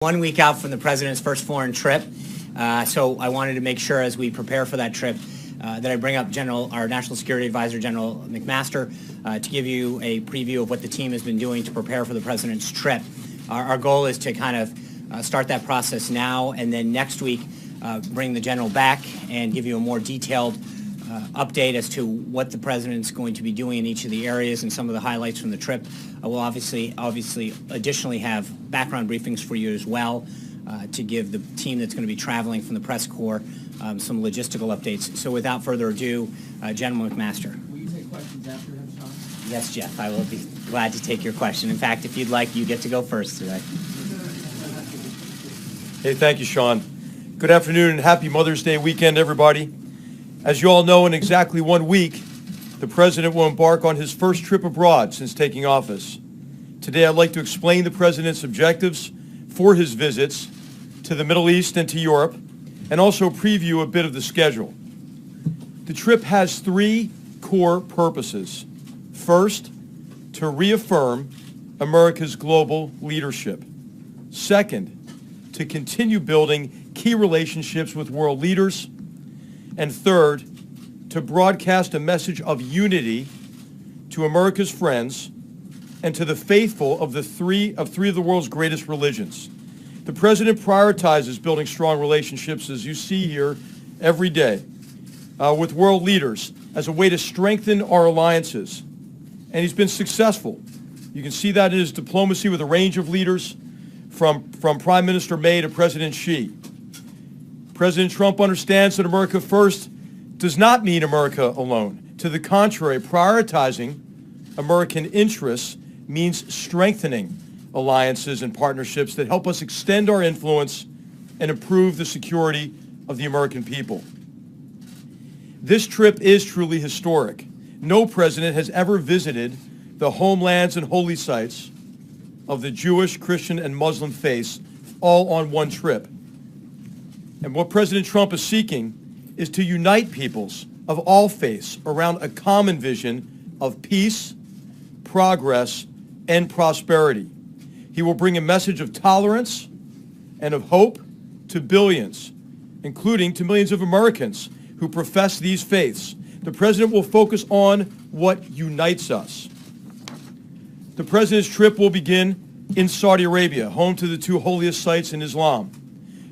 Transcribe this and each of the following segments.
1 week out from the president's first foreign trip, so I wanted to make sure as we prepare for that trip that I bring up our National Security Advisor, General McMaster, to give you a preview of what the team has been doing to prepare for the president's trip. Our goal is to kind of start that process now, and then next week bring the general back and give you a more detailed update as to what the president's going to be doing in each of the areas and some of the highlights from the trip. We'll obviously additionally have background briefings for you as well to give the team that's going to be traveling from the press corps some logistical updates. So without further ado, General McMaster. Will you take questions after him, Sean? Yes, Jeff, I will be glad to take your question. In fact, if you'd like, you get to go first today. Hey, thank you, Sean. Good afternoon and happy Mother's Day weekend, everybody. As you all know, in exactly 1 week, the president will embark on his first trip abroad since taking office. Today, I'd like to explain the president's objectives for his visits to the Middle East and to Europe, and also preview a bit of the schedule. The trip has three core purposes. First, to reaffirm America's global leadership. Second, to continue building key relationships with world leaders. And third, to broadcast a message of unity to America's friends and to the faithful of three of the world's greatest religions. The president prioritizes building strong relationships, as you see here every day, with world leaders as a way to strengthen our alliances. And he's been successful. You can see that in his diplomacy with a range of leaders, from Prime Minister May to President Xi. President Trump understands that America first does not mean America alone. To the contrary, prioritizing American interests means strengthening alliances and partnerships that help us extend our influence and improve the security of the American people. This trip is truly historic. No president has ever visited the homelands and holy sites of the Jewish, Christian, and Muslim faiths all on one trip. And what President Trump is seeking is to unite peoples of all faiths around a common vision of peace, progress, and prosperity. He will bring a message of tolerance and of hope to billions, including to millions of Americans who profess these faiths. The president will focus on what unites us. The president's trip will begin in Saudi Arabia, home to the two holiest sites in Islam.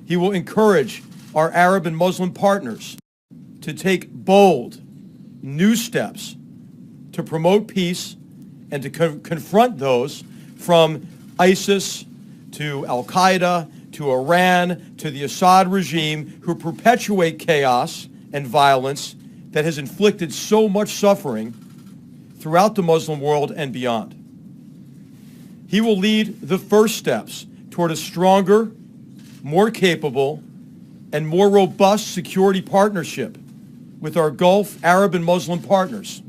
He will encourage our Arab and Muslim partners to take bold, new steps to promote peace and to confront those from ISIS to Al-Qaeda to Iran to the Assad regime who perpetuate chaos and violence that has inflicted so much suffering throughout the Muslim world and beyond. He will lead the first steps toward a stronger, more capable, and more robust security partnership with our Gulf, Arab, and Muslim partners.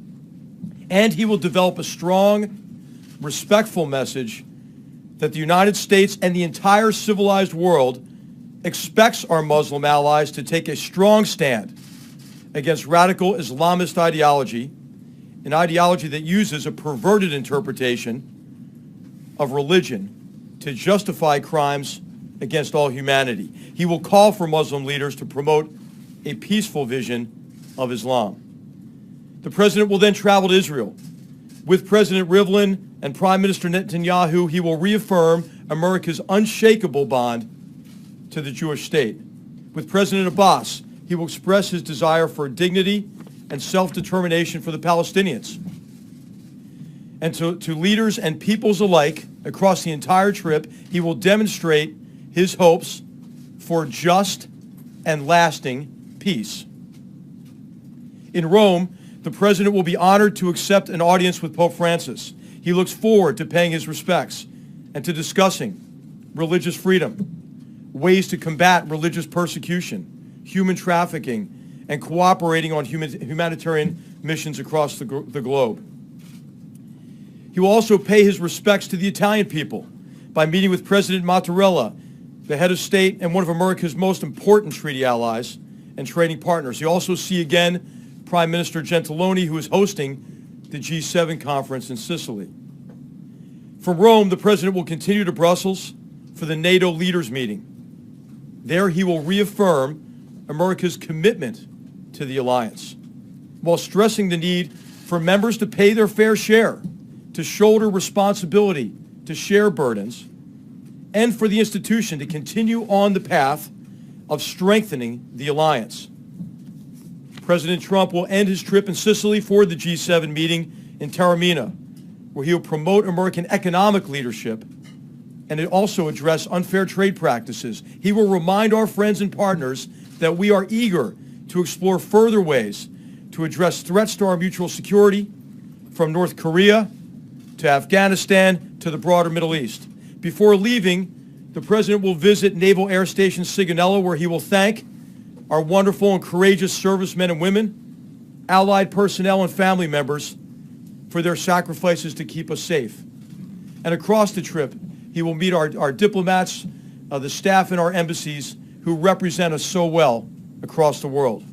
And he will develop a strong, respectful message that the United States and the entire civilized world expects our Muslim allies to take a strong stand against radical Islamist ideology, an ideology that uses a perverted interpretation of religion to justify crimes against all humanity. He will call for Muslim leaders to promote a peaceful vision of Islam. The president will then travel to Israel. With President Rivlin and Prime Minister Netanyahu, he will reaffirm America's unshakable bond to the Jewish state. With President Abbas, he will express his desire for dignity and self-determination for the Palestinians. And to leaders and peoples alike across the entire trip, he will demonstrate his hopes for just and lasting peace. In Rome, the president will be honored to accept an audience with Pope Francis. He looks forward to paying his respects and to discussing religious freedom, ways to combat religious persecution, human trafficking, and cooperating on humanitarian missions across the globe. He will also pay his respects to the Italian people by meeting with President Mattarella, the head of state and one of America's most important treaty allies and trading partners. You'll also see again Prime Minister Gentiloni, who is hosting the G7 conference in Sicily. From Rome, the president will continue to Brussels for the NATO leaders meeting. There he will reaffirm America's commitment to the alliance, while stressing the need for members to pay their fair share, to shoulder responsibility, to share burdens, and for the institution to continue on the path of strengthening the alliance. President Trump will end his trip in Sicily for the G7 meeting in Taormina, where he will promote American economic leadership and also address unfair trade practices. He will remind our friends and partners that we are eager to explore further ways to address threats to our mutual security, from North Korea to Afghanistan to the broader Middle East. Before leaving, the President will visit Naval Air Station Sigonella, where he will thank our wonderful and courageous servicemen and women, allied personnel and family members for their sacrifices to keep us safe. And across the trip, he will meet our diplomats, the staff in our embassies who represent us so well across the world.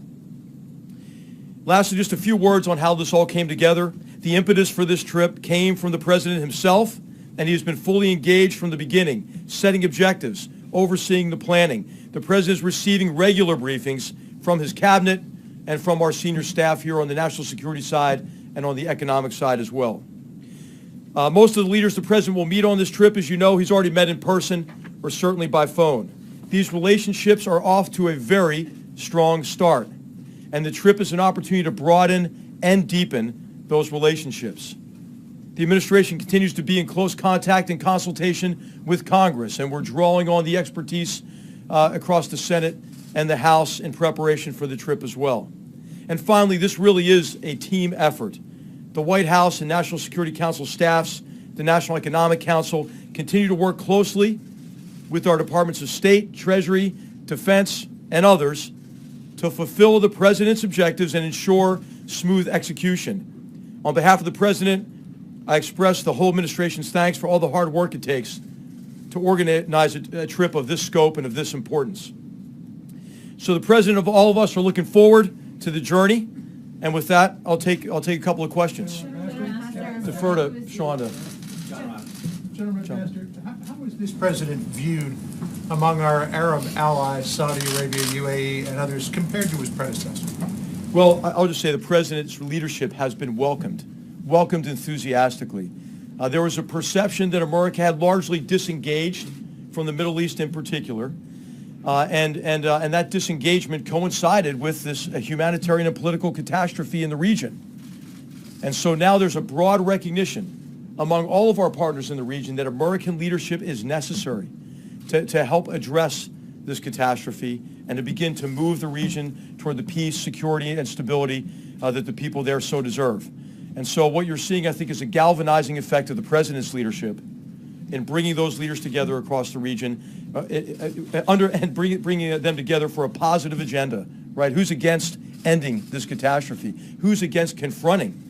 Lastly, just a few words on how this all came together. The impetus for this trip came from the President himself, and he has been fully engaged from the beginning, setting objectives, overseeing the planning. The President is receiving regular briefings from his cabinet and from our senior staff here on the national security side and on the economic side as well. Most of the leaders the President will meet on this trip, as you know, he's already met in person or certainly by phone. These relationships are off to a very strong start, and the trip is an opportunity to broaden and deepen those relationships. The administration continues to be in close contact and consultation with Congress, and we're drawing on the expertise across the Senate and the House in preparation for the trip as well. And finally, this really is a team effort. The White House and National Security Council staffs, the National Economic Council, continue to work closely with our Departments of State, Treasury, Defense, and others to fulfill the President's objectives and ensure smooth execution. On behalf of the President, I express the whole administration's thanks for all the hard work it takes to organize a trip of this scope and of this importance. So the President of all of us are looking forward to the journey, and with that, I'll take a couple of questions. Defer to Shonda. General McMaster, how is this president viewed among our Arab allies, Saudi Arabia, UAE, and others, compared to his predecessor? Well, I'll just say the President's leadership has been welcomed enthusiastically. There was a perception that America had largely disengaged from the Middle East in particular, and that disengagement coincided with this humanitarian and political catastrophe in the region. And so now there's a broad recognition among all of our partners in the region that American leadership is necessary to help address this catastrophe and to begin to move the region toward the peace, security, and stability that the people there so deserve. And so what you're seeing, I think, is a galvanizing effect of the President's leadership in bringing those leaders together across the region, bringing them together for a positive agenda, right? Who's against ending this catastrophe? Who's against confronting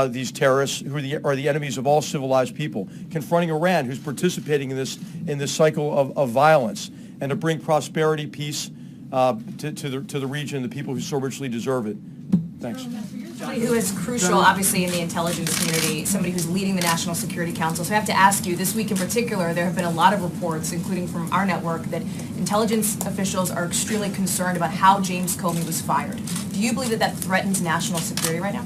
these terrorists who are the enemies of all civilized people? Confronting Iran, who's participating in this cycle of violence, and to bring prosperity, peace to the region, the people who so richly deserve it. Thanks. Somebody who is crucial, obviously, in the intelligence community, somebody who's leading the National Security Council. So I have to ask you, this week in particular, there have been a lot of reports, including from our network, that intelligence officials are extremely concerned about how James Comey was fired. Do you believe that that threatens national security right now?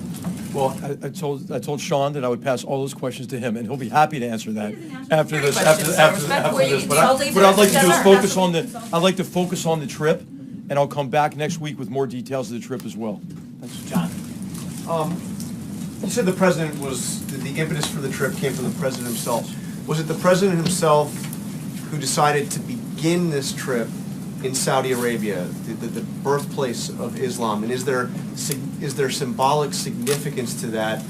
Well, I told Sean that I would pass all those questions to him, and he'll be happy to answer that after this. But I'd like to do is focus on I'd like to focus on the trip, and I'll come back next week with more details of the trip as well. Thanks, John. You said the president the impetus for the trip came from the president himself. Was it the president himself who decided to begin this trip in Saudi Arabia, the birthplace of Islam? And is there symbolic significance to that?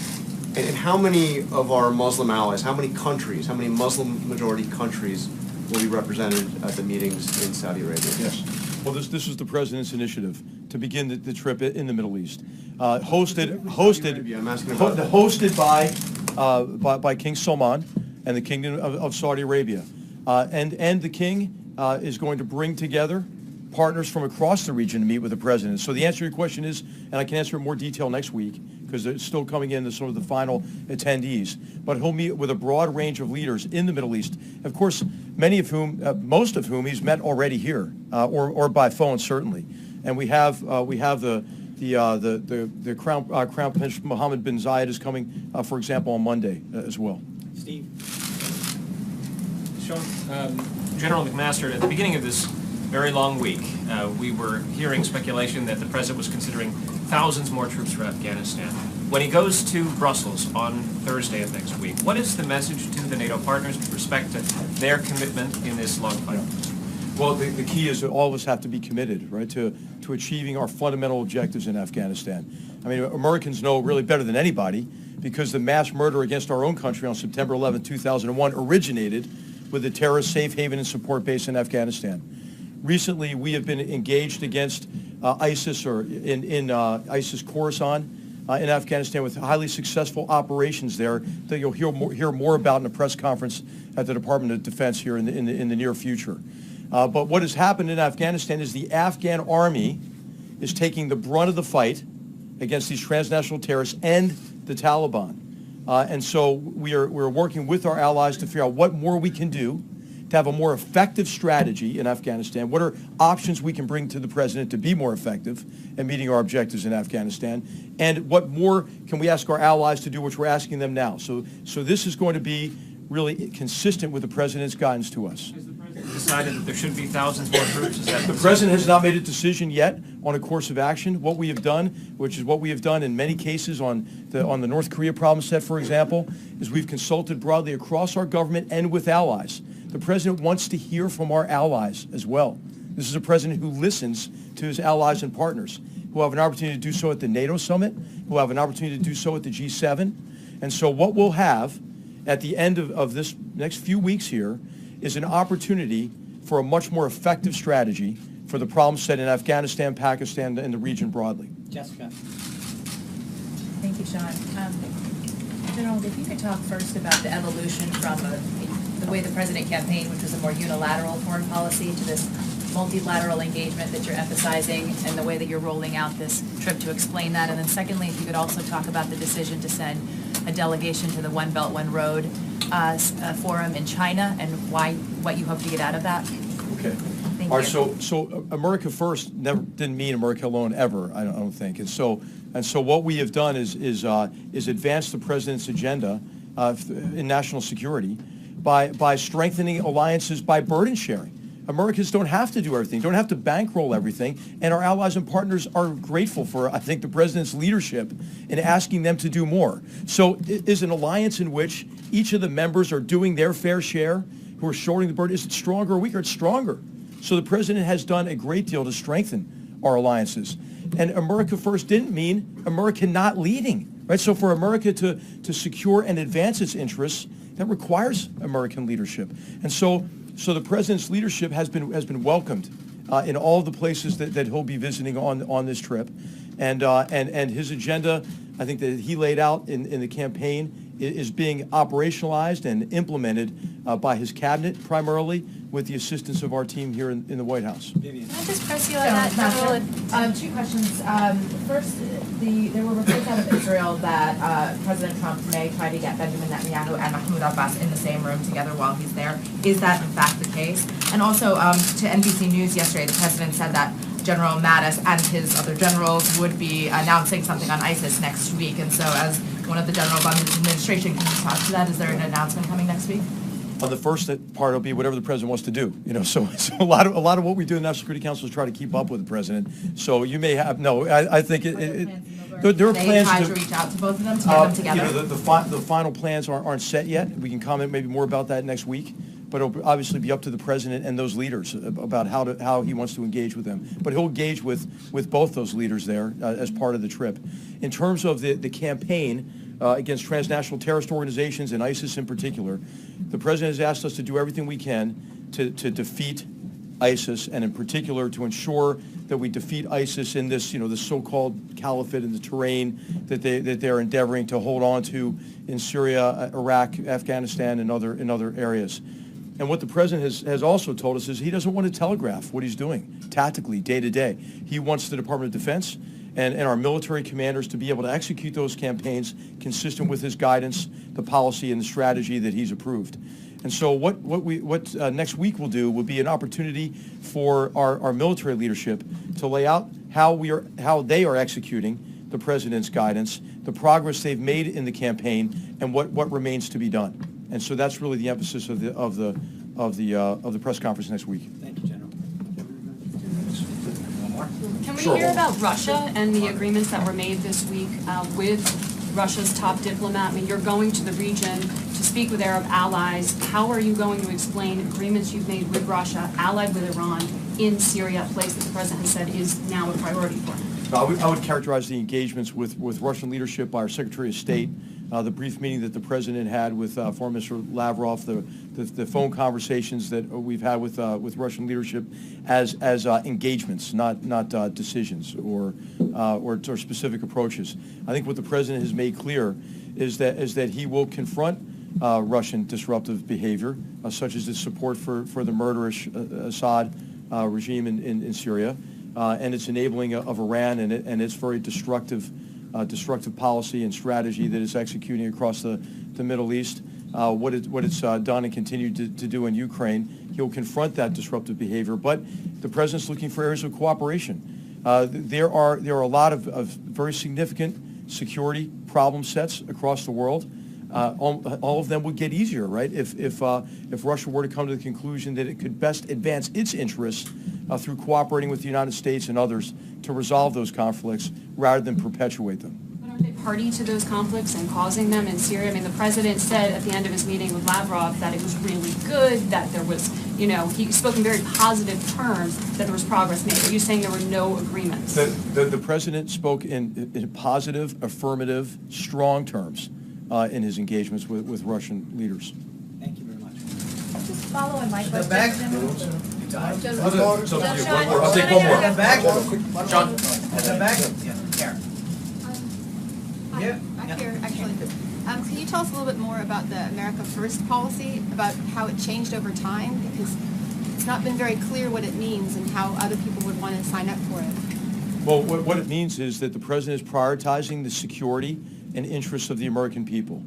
And how many of our Muslim allies, how many Muslim majority countries will be represented at the meetings in Saudi Arabia? Yes. Well, this was the president's initiative to begin the trip in the Middle East, hosted by King Salman and the Kingdom of Saudi Arabia, and the king is going to bring together partners from across the region to meet with the president. So the answer to your question is, and I can answer in more detail next week, because it's still coming in as some of the final attendees. But he'll meet with a broad range of leaders in the Middle East. Of course, many of whom, most of whom he's met already here, or by phone certainly. And we have the Crown Prince Mohammed bin Zayed is coming, for example, on Monday as well. Steve. Sean, General McMaster, at the beginning of this very long week, we were hearing speculation that the president was considering thousands more troops for Afghanistan. When he goes to Brussels on Thursday of next week, what is the message to the NATO partners with respect to their commitment in this long fight? Well, the key is that all of us have to be committed, right, to achieving our fundamental objectives in Afghanistan. I mean, Americans know really better than anybody, because the mass murder against our own country on September 11, 2001 originated with the terrorist safe haven and support base in Afghanistan. Recently, we have been engaged against ISIS, or in ISIS Khorasan in Afghanistan, with highly successful operations there that you'll hear more about in a press conference at the Department of Defense here in the near future. But what has happened in Afghanistan is the Afghan army is taking the brunt of the fight against these transnational terrorists and the Taliban. And so we're working with our allies to figure out what more we can do to have a more effective strategy in Afghanistan. What are options we can bring to the president to be more effective in meeting our objectives in Afghanistan? And what more can we ask our allies to do, which we're asking them now? So this is going to be really consistent with the president's guidance to us. Has the president decided that there should be thousands more troops? Is that The president has not made a decision yet on a course of action. What we have done, which is what we have done in many cases on the North Korea problem set, for example, is we've consulted broadly across our government and with allies. The president wants to hear from our allies as well. This is a president who listens to his allies and partners, who have an opportunity to do so at the NATO summit, who have an opportunity to do so at the G7. And so what we'll have at the end of this next few weeks here is an opportunity for a much more effective strategy for the problem set in Afghanistan, Pakistan, and the region broadly. Jessica. Thank you, Sean. General, if you could talk first about the evolution from the way the president campaigned, which was a more unilateral foreign policy, to this multilateral engagement that you're emphasizing, and the way that you're rolling out this trip to explain that. And then secondly, if you could also talk about the decision to send a delegation to the One Belt, One Road forum in China, and what you hope to get out of that. Okay. Thank All right. you. So America First never didn't mean America alone ever. I don't think. And so what we have done is advance the president's agenda in national security by strengthening alliances, by burden sharing. Americans don't have to do everything, don't have to bankroll everything, and our allies and partners are grateful for, I think, the president's leadership in asking them to do more. So is an alliance in which each of the members are doing their fair share, who are shouldering the burden, is it stronger or weaker? It's stronger. So the president has done a great deal to strengthen our alliances. And America First didn't mean America not leading, right? So for America to secure and advance its interests, that requires American leadership. And so the president's leadership has been welcomed in all the places that he'll be visiting on this trip, and his agenda, I think, that he laid out in the campaign is being operationalized and implemented by his cabinet primarily, with the assistance of our team here in the White House. Can I just press you on that, General? Two questions. First, there were reports out of Israel that President Trump may try to get Benjamin Netanyahu and Mahmoud Abbas in the same room together while he's there. Is that in fact the case? And also, to NBC News yesterday, the president said that General Mattis and his other generals would be announcing something on ISIS next week. And so, as one of the generals on his administration, can you talk to that? Is there an announcement coming next week? On the first part, it'll be whatever the president wants to do. So a lot of what we do in the National Security Council is try to keep up with the president. So you may have I think there are plans to reach out to both of them to get them together. The final plans aren't set yet. We can comment maybe more about that next week. But it'll obviously be up to the president and those leaders about how he wants to engage with them. But he'll engage with both those leaders there as part of the trip. In terms of the campaign against transnational terrorist organizations and ISIS in particular, the president has asked us to do everything we can to defeat ISIS, and in particular to ensure that we defeat ISIS in this, the so-called caliphate in the terrain that they're endeavoring to hold on to in Syria, Iraq, Afghanistan, and other areas. And what the president has also told us is he doesn't want to telegraph what he's doing tactically, day to day. He wants the Department of Defense and our military commanders to be able to execute those campaigns consistent with his guidance, the policy, and the strategy that he's approved. And so what next week will do will be an opportunity for our military leadership to lay out how they are executing the president's guidance, the progress they've made in the campaign, and what remains to be done. And so that's really the emphasis of the press conference next week. Thank you, General. Can we hear about Russia and the agreements that were made this week with Russia's top diplomat? I mean, you're going to the region to speak with Arab allies. How are you going to explain agreements you've made with Russia, allied with Iran, in Syria, a place that the president has said is now a priority for him? I would characterize the engagements with Russian leadership by our Secretary of State, the brief meeting that the president had with former Minister Lavrov, the phone conversations that we've had with Russian leadership as engagements, not decisions or specific approaches. I think what the president has made clear is that he will confront Russian disruptive behavior, such as its support for the murderous Assad regime in Syria. And its enabling of Iran and its very destructive policy and strategy that it's executing across the Middle East, what it's done and continued to do in Ukraine. He'll confront that disruptive behavior, but the president's looking for areas of cooperation. There are a lot of very significant security problem sets across the world. All of them would get easier, right? If Russia were to come to the conclusion that it could best advance its interests through cooperating with the United States and others to resolve those conflicts rather than perpetuate them. But aren't they party to those conflicts and causing them in Syria? I mean, the president said at the end of his meeting with Lavrov that it was really good, that there was, he spoke in very positive terms, that there was progress made. Are you saying there were no agreements? The president spoke in positive, affirmative, strong terms in his engagements with Russian leaders. Thank you very much. Just following my question. I'll take one more. John. Back here, actually. Can you tell us a little bit more about the America First policy, about how it changed over time? Because it's not been very clear what it means and how other people would want to sign up for it. Well, what it means is that the president is prioritizing the security and interests of the American people.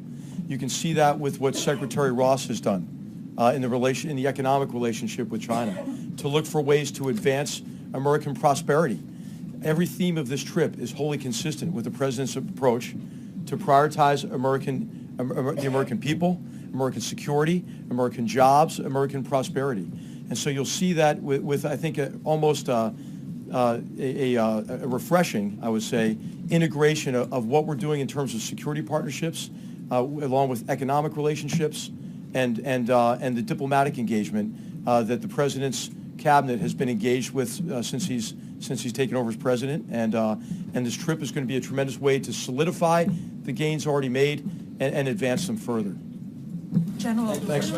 You can see that with what Secretary Ross has done in the economic relationship with China, to look for ways to advance American prosperity. Every theme of this trip is wholly consistent with the president's approach to prioritize the American people, American security, American jobs, American prosperity. And so you'll see that with I think, almost a refreshing, I would say, integration of what we're doing in terms of security partnerships, along with economic relationships, and the diplomatic engagement that the president's cabinet has been engaged with since he's taken over as president, and this trip is going to be a tremendous way to solidify the gains already made and advance them further. General. Thanks.